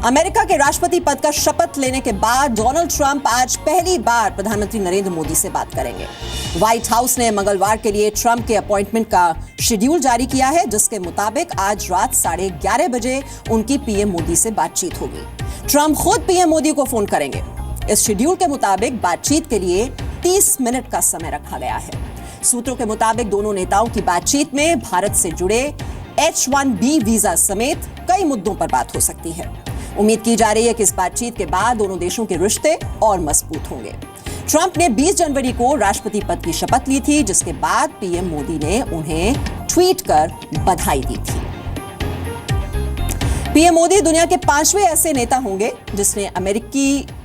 America के राष्ट्रपति पद का शपथ लेने के बाद डोनाल्ड ट्रंप आज पहली बार प्रधानमंत्री नरेंद्र मोदी से बात करेंगे। व्हाइट हाउस ने मंगलवार के लिए ट्रंप के अपॉइंटमेंट का शेड्यूल जारी किया है, जिसके मुताबिक आज रात 11:30 बजे उनकी पीएम मोदी से बातचीत होगी। ट्रंप खुद पीएम मोदी को फोन करेंगे। इस शेड्यूल के मुताबिक बातचीत के लिए 30 मिनट का समय रखा गया है। सूत्रों के मुताबिक दोनों नेताओं की बातचीत में भारत से जुड़े H-1B वीजा समेत कई मुद्दों पर बात हो सकती है। उम्मीद की जा रही है कि इस बातचीत के बाद दोनों देशों के रिश्ते और मजबूत होंगे। ट्रंप ने 20 जनवरी को राष्ट्रपति पद की शपथ ली थी, जिसके बाद पीएम मोदी ने उन्हें ट्वीट कर बधाई दी थी। पीएम मोदी दुनिया के 5वें ऐसे नेता होंगे जिसने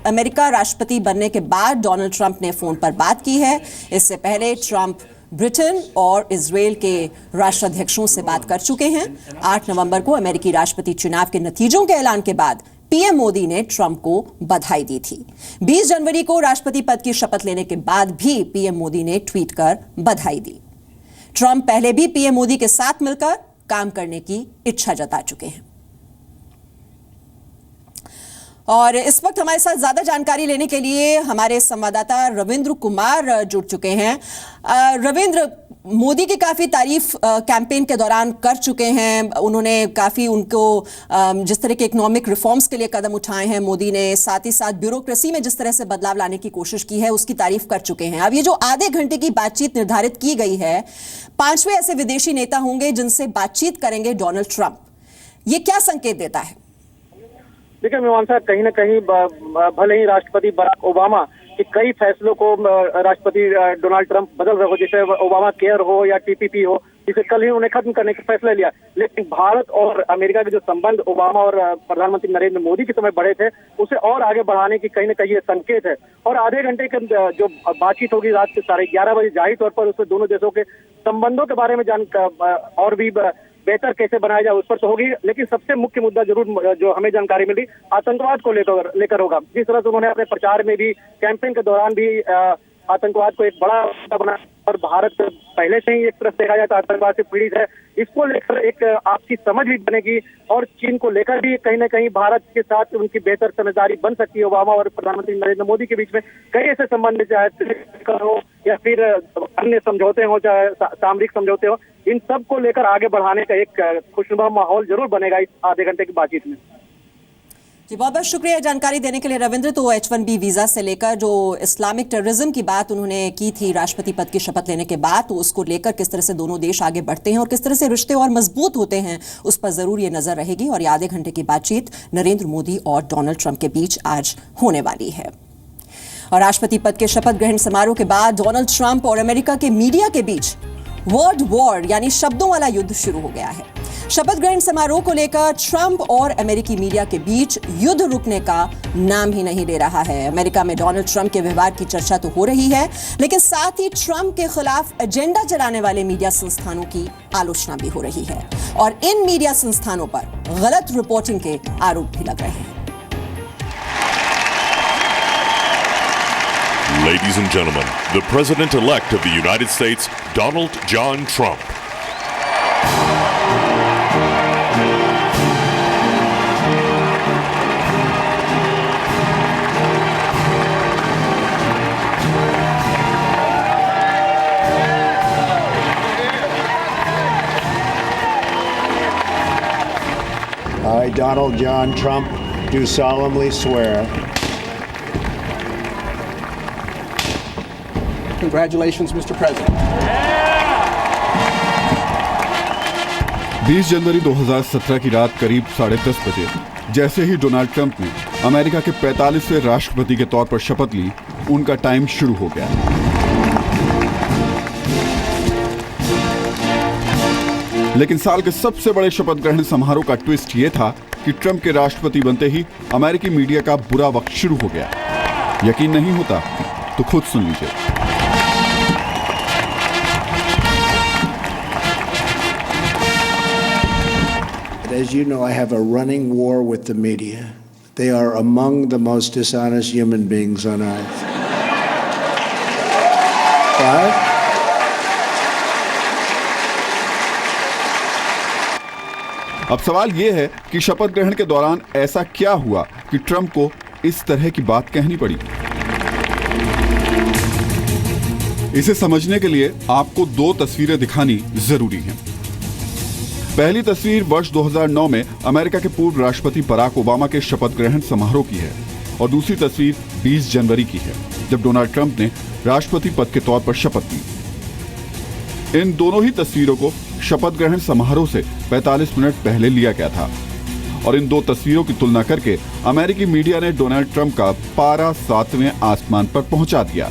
अमेरिका राष्ट्रपति बनने के बाद डोनाल्ड ट्रंप ने फोन पर बात की है। इससे पहले ट्रंप ब्रिटेन और इजराइल के राष्ट्राध्यक्षों से बात कर चुके हैं। 8 नवंबर को अमेरिकी राष्ट्रपति चुनाव के नतीजों के ऐलान के बाद पीएम मोदी ने ट्रंप को बधाई दी थी। 20 जनवरी को राष्ट्रपति पद की शपथ लेने के बाद भी पीएम मोदी ने ट्वीट कर बधाई दी। ट्रंप पहले भी पीएम मोदी के साथ मिलकर काम करने की इच्छा जता चुके हैं। और इस वक्त हमारे साथ ज्यादा जानकारी लेने के लिए हमारे संवाददाता रविंद्र कुमार जुड़ चुके हैं। रविंद्र, मोदी की काफी तारीफ कैंपेन के दौरान कर चुके हैं। उन्होंने काफी उनको जिस तरह के इकोनॉमिक रिफॉर्म्स के लिए कदम उठाए हैं मोदी ने, साथ ही साथ ब्यूरोक्रेसी में जिस तरह से बदलाव लाने की कोशिश की है उसकी तारीफ कर चुके हैं। अब ये जो आधे घंटे की बातचीत निर्धारित की गई है, 5वें ऐसे विदेशी नेता होंगे जिनसे बातचीत करेंगे डोनाल्ड ट्रंप, ये क्या संकेत देता है? देखिए मीमांसा, कहीं ना कहीं भले ही राष्ट्रपति बराक ओबामा के कई फैसलों को राष्ट्रपति डोनाल्ड ट्रंप बदल रहे हो, जैसे ओबामा केयर हो या टीपीपी हो, जिसे कल ही उन्हें खत्म करने का फैसला लिया, लेकिन भारत और अमेरिका के जो संबंध ओबामा और प्रधानमंत्री नरेंद्र मोदी के समय बढ़े थे, उसे और आगे बढ़ाने की कहीं ना कहीं ये संकेत है। और आधे घंटे के जो बातचीत होगी रात के 11:30 बजे, जाहिर तौर पर उसमें दोनों देशों के संबंधों के बारे में और भी बेहतर कैसे बनाया जाए उस पर तो होगी, लेकिन सबसे मुख्य मुद्दा जरूर जो हमें जानकारी मिली आतंकवाद को लेकर होगा। जिस तरह से उन्होंने अपने प्रचार में भी, कैंपेन के दौरान भी आतंकवाद को एक बड़ा मुद्दा बनाया और भारत पहले से ही एक तरफ देखा जाए तो आतंकवाद से पीड़ित है, इसको लेकर एक आपसी समझ भी बनेगी और चीन को लेकर भी कहीं ना कहीं भारत के साथ उनकी बेहतर समझदारी बन सकती है। ओबामा और प्रधानमंत्री नरेंद्र मोदी के बीच में कई ऐसे संबंध, चाहे हो या फिर अन्य समझौते हो, चाहे सामरिक समझौते हो, इन सब को लेकर आगे बढ़ाने का एक खुशनुमा माहौल जरूर बनेगा इस आधे घंटे की बातचीत में। जी, बहुत बहुत शुक्रिया जानकारी देने के लिए रविंद्र। तो H-1B वीजा से लेकर जो इस्लामिक टेररिज्म की बात उन्होंने की थी राष्ट्रपति पद की शपथ लेने के बाद, तो उसको लेकर किस तरह से दोनों देश आगे बढ़ते हैं और किस तरह से रिश्ते और मजबूत होते हैं, उस पर जरूर ये नजर रहेगी। और ये आधे घंटे की बातचीत नरेंद्र मोदी और डोनाल्ड ट्रंप के बीच आज होने वाली है। और राष्ट्रपति पद के शपथ ग्रहण समारोह के बाद डोनाल्ड ट्रंप और अमेरिका के मीडिया के बीच वर्ड वॉर यानी शब्दों वाला युद्ध शुरू हो गया है। शपथ ग्रहण समारोह को लेकर ट्रंप और अमेरिकी मीडिया के बीच युद्ध रुकने का नाम ही नहीं ले रहा है। अमेरिका में डोनाल्ड ट्रंप के व्यवहार की चर्चा तो हो रही है, लेकिन साथ ही ट्रंप के खिलाफ एजेंडा चलाने वाले मीडिया संस्थानों की आलोचना भी हो रही है और इन मीडिया संस्थानों पर गलत रिपोर्टिंग के आरोप भी लग रहे हैं। Ladies and gentlemen, the President-elect of the United States, Donald John Trump. I, Donald John Trump, do solemnly swear. Congratulations, Mr. President. 20 जनवरी 2017 की रात करीब 10:30 बजे जैसे ही डोनाल्ड ट्रंप ने अमेरिका के 45वें राष्ट्रपति के तौर पर शपथ ली, उनका टाइम शुरू हो गया। लेकिन साल के सबसे बड़े शपथ ग्रहण समारोह का ट्विस्ट ये था कि ट्रंप के राष्ट्रपति बनते ही अमेरिकी मीडिया का बुरा वक्त शुरू हो गया। यकीन नहीं होता तो खुद सुन लीजिए। As you know, I have a running war with the media. They are among the most dishonest human beings on earth. अब सवाल यह है कि शपथ ग्रहण के दौरान ऐसा क्या हुआ कि ट्रंप को इस तरह की बात कहनी पड़ी। इसे समझने के लिए आपको दो तस्वीरें दिखानी जरूरी हैं। पहली तस्वीर वर्ष 2009 में अमेरिका के पूर्व राष्ट्रपति बराक ओबामा के शपथ ग्रहण समारोह की है और दूसरी तस्वीर 20 जनवरी की है, जब डोनाल्ड ट्रंप ने राष्ट्रपति पद के तौर पर शपथ ली। इन दोनों ही तस्वीरों को शपथ ग्रहण समारोह से 45 मिनट पहले लिया गया था और इन दो तस्वीरों की तुलना करके अमेरिकी मीडिया ने डोनाल्ड ट्रंप का पारा 7वें आसमान पर पहुंचा दिया।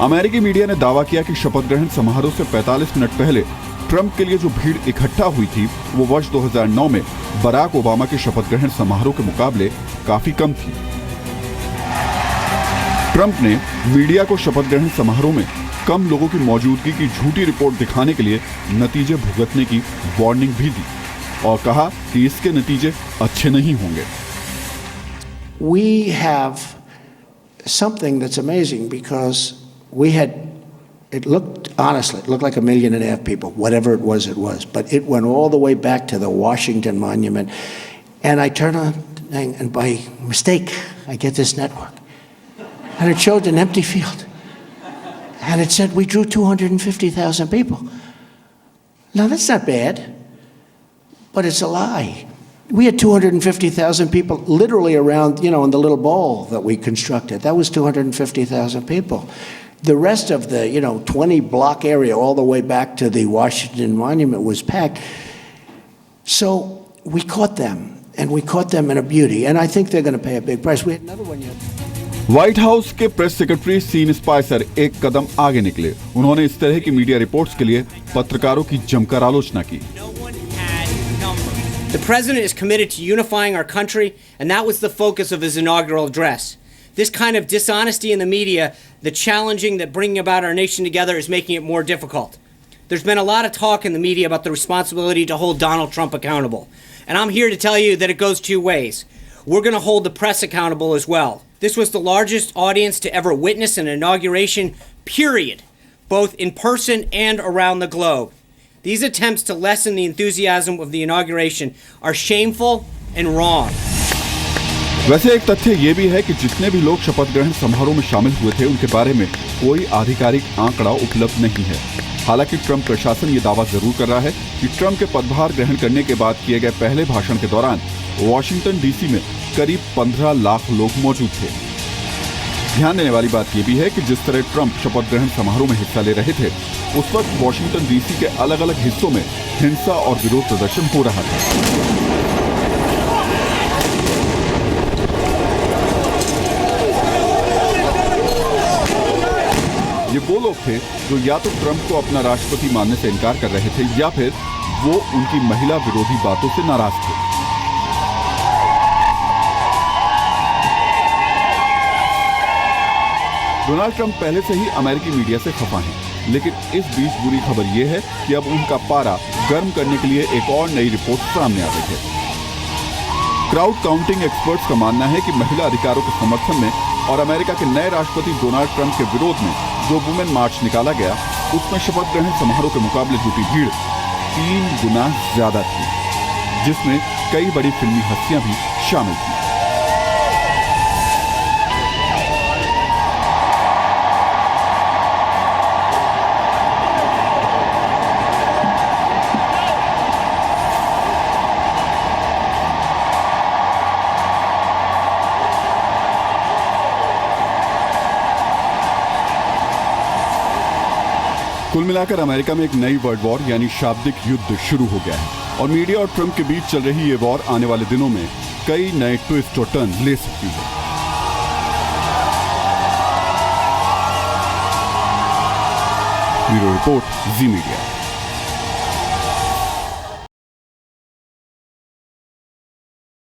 अमेरिकी मीडिया ने दावा किया कि शपथ ग्रहण समारोह से 45 मिनट पहले ट्रंप के लिए जो भीड़ इकट्ठा हुई थी वो वर्ष 2009 में बराक ओबामा के शपथ ग्रहण समारोह के मुकाबले काफी कम थी। ट्रंप ने मीडिया को शपथ ग्रहण समारोह में कम लोगों की मौजूदगी की झूठी रिपोर्ट दिखाने के लिए नतीजे भुगतने की वार्निंग भी दी और कहा कि इसके नतीजे अच्छे नहीं होंगे। We have something that's amazing because we had, it looked, honestly, it looked like 1.5 million people, whatever it was, but it went all the way back to the Washington Monument. And I turn on, and by mistake, I get this network. And it showed an empty field. And it said we drew 250,000 people. Now that's not bad, but it's a lie. We had 250,000 people literally around, in the little bowl that we constructed. That was 250,000 people. The rest of the, 20-block area all the way back to the Washington Monument was packed. So we caught them, and we caught them in a beauty. And I think they're going to pay a big price. We had another one yet. White house के press secretary scene Spicer एक कदम आगे निकले। उन्होंने इस तरह की media reports के लिए पत्रकारों की जमकर आलोचना की। The president is committed to unifying our country, and that was the focus of his inaugural address. This kind of dishonesty in the media, the challenging that bringing about our nation together is making it more difficult. There's been a lot of talk in the media about the responsibility to hold Donald Trump accountable. And I'm here to tell you that it goes two ways. We're going to hold the press accountable as well. This was the largest audience to ever witness an inauguration, period, both in person and around the globe. These attempts to lessen the enthusiasm of the inauguration are shameful and wrong. वैसे एक तथ्य ये भी है कि जितने भी लोग शपथ ग्रहण समारोह में शामिल हुए थे उनके बारे में कोई आधिकारिक आंकड़ा उपलब्ध नहीं है। हालांकि ट्रंप प्रशासन ये दावा जरूर कर रहा है कि ट्रंप के पदभार ग्रहण करने के बाद किए गए पहले भाषण के दौरान वॉशिंगटन डीसी में करीब 15 लाख लोग मौजूद थे। ध्यान देने वाली बात यह भी है कि जिस तरह ट्रंप शपथ ग्रहण समारोह में हिस्सा ले रहे थे उस वक्त वॉशिंगटन डीसी के अलग अलग हिस्सों में हिंसा और विरोध प्रदर्शन हो रहा था। ये वो लोग थे जो या तो ट्रंप को अपना राष्ट्रपति मानने से इनकार कर रहे थे या फिर वो उनकी महिला विरोधी बातों से नाराज थे। डोनाल्ड ट्रंप पहले से ही अमेरिकी मीडिया से खफा हैं, लेकिन इस बीच बुरी खबर यह है कि अब उनका पारा गर्म करने के लिए एक और नई रिपोर्ट सामने आ गई है। क्राउड काउंटिंग एक्सपर्ट्स का मानना है कि महिला अधिकारों के समर्थन में और अमेरिका के नए राष्ट्रपति डोनाल्ड ट्रंप के विरोध में जो वुमेन मार्च निकाला गया उसमें शपथ ग्रहण समारोह के मुकाबले जुटी भीड़ 3 गुना ज्यादा थी, जिसमें कई बड़ी फिल्मी हस्तियां भी शामिल थी। कुल मिलाकर अमेरिका में एक नई वर्ल्ड वॉर यानी शाब्दिक युद्ध शुरू हो गया है और मीडिया और ट्रंप के बीच चल रही ये वॉर आने वाले दिनों में कई नए ट्विस्ट और टर्न ले सकती है। ब्यूरो रिपोर्ट, जी मीडिया।